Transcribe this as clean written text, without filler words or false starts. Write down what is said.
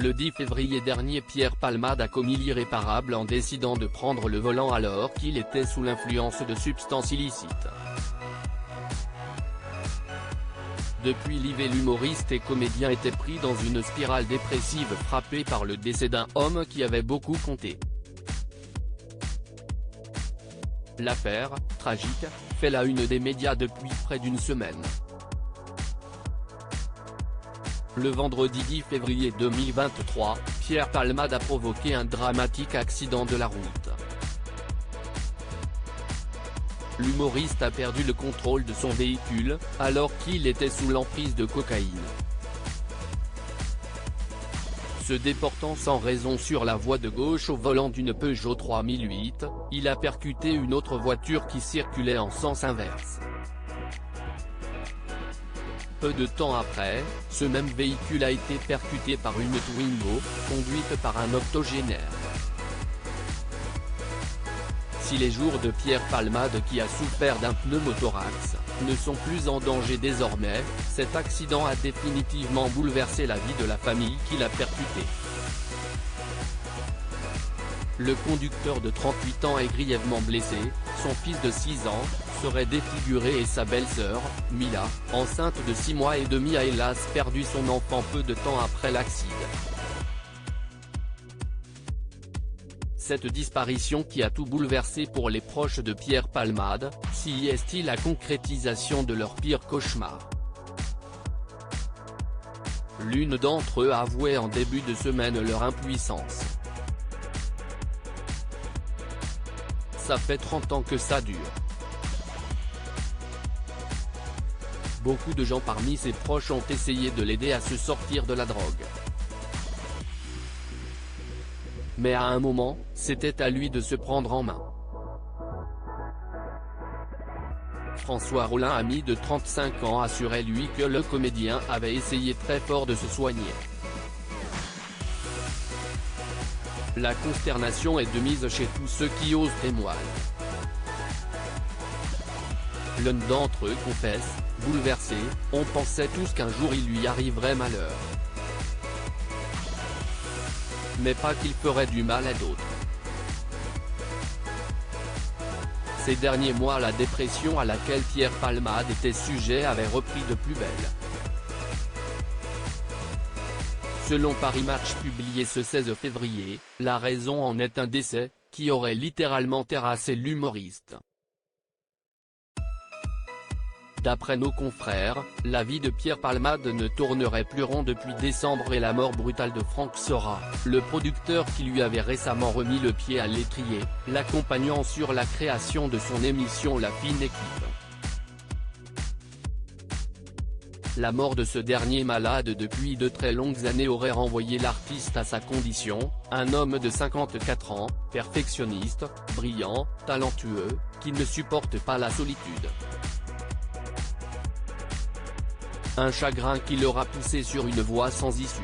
Le 10 février dernier, Pierre Palmade a commis l'irréparable en décidant de prendre le volant alors qu'il était sous l'influence de substances illicites. Depuis l'IV, l'humoriste et comédien était pris dans une spirale dépressive frappé par le décès d'un homme qui avait beaucoup compté. L'affaire, tragique, fait la une des médias depuis près d'une semaine. Le vendredi 10 février 2023, Pierre Palmade a provoqué un dramatique accident de la route. L'humoriste a perdu le contrôle de son véhicule, alors qu'il était sous l'emprise de cocaïne. Se déportant sans raison sur la voie de gauche au volant d'une Peugeot 3008, il a percuté une autre voiture qui circulait en sens inverse. Peu de temps après, ce même véhicule a été percuté par une Twingo, conduite par un octogénaire. Si les jours de Pierre Palmade, qui a souffert d'un pneumothorax, ne sont plus en danger désormais, cet accident a définitivement bouleversé la vie de la famille qui l'a percuté. Le conducteur de 38 ans est grièvement blessé, son fils de 6 ans serait défiguré et sa belle-sœur, Mila, enceinte de 6 mois et demi, a hélas perdu son enfant peu de temps après l'accident. Cette disparition qui a tout bouleversé pour les proches de Pierre Palmade, s'y est-il la concrétisation de leur pire cauchemar. L'une d'entre eux a avoué en début de semaine leur impuissance. Ça fait 30 ans que ça dure. Beaucoup de gens parmi ses proches ont essayé de l'aider à se sortir de la drogue. Mais à un moment, c'était à lui de se prendre en main. François Rollin, ami de 35 ans, assurait lui que le comédien avait essayé très fort de se soigner. La consternation est de mise chez tous ceux qui osent témoigner. L'un d'entre eux confesse, bouleversé, on pensait tous qu'un jour il lui arriverait malheur. Mais pas qu'il ferait du mal à d'autres. Ces derniers mois, la dépression à laquelle Pierre Palmade était sujet avait repris de plus belle. Selon Paris Match publié ce 16 février, la raison en est un décès, qui aurait littéralement terrassé l'humoriste. D'après nos confrères, la vie de Pierre Palmade ne tournerait plus rond depuis décembre et la mort brutale de Franck Sora, le producteur qui lui avait récemment remis le pied à l'étrier, l'accompagnant sur la création de son émission La Fine Équipe. La mort de ce dernier, malade depuis de très longues années, aurait renvoyé l'artiste à sa condition, un homme de 54 ans, perfectionniste, brillant, talentueux, qui ne supporte pas la solitude. Un chagrin qui l'aura poussé sur une voie sans issue.